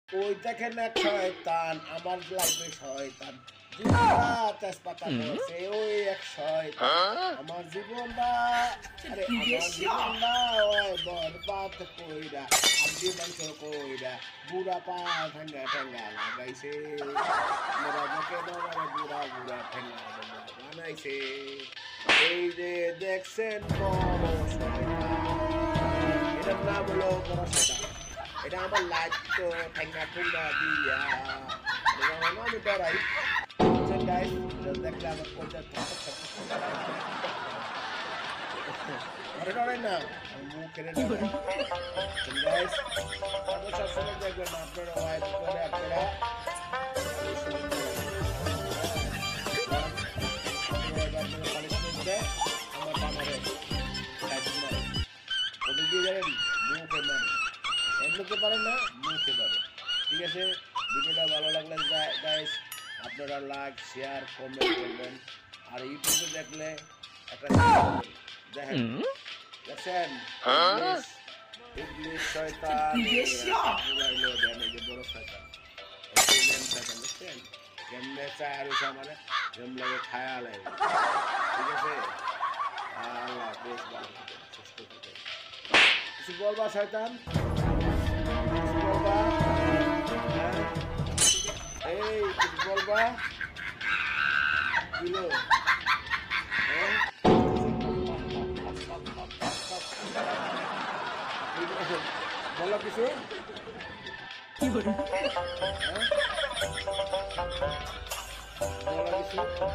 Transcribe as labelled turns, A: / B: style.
A: ওই দেখেন এক শয়তান আমার লাগবে শয়তান জীবনটা তেজপাতা করেছে ওই এক শয়তান আমার জীবনটা আরে আমার জীবনটা ওই বরবাদ কইরা আব্দি বংশ কইরা বুড়া পা ঠেঙ্গা ঠেঙ্গা লাগাইছে মোরা বুকে বাবা বুড়া বুড়া ঠেঙ্গা ঠেঙ্গা বানাইছে এই যে দেখছেন বড় শয়তান এটার নাম হলো বড় শয়তান এটা আমার লাগতো ঠেঙ্গা ঠুঙ্গা দিয়া আমি ডরাই গাইস দেখলে আমার কোনটা আরে ডরাই না আমি মুখ কেটে ডরাই গাইস আমি সবসময় দেখবেন আপনারা ওয়াইফ করে আপনারা আমার বানারে ওদের দিয়ে জানেন মুখে মারে এমনিতে পারে না মুখে পারে ঠিক আছে ভিডিওটা ভালো লাগলে গাইস আপনারা লাইক শেয়ার কমেন্ট করবেন আর ইউটিউবে দেখলে একটা দেখেন দেখছেন ইংলিশ শয়তান মোবাইলে দেন এই যে বড় শয়তান শয়তান দেখছেন কেমনে চায় আর মানে যেমন লাগে খায়া লাগে ঠিক আছে আল্লাহ বেশ ভালো সুস্থ থাকে কিছু বলবা শয়তান কিছু বলবা এই কিছু বলবা দিল বলো কিছু বলো কিছু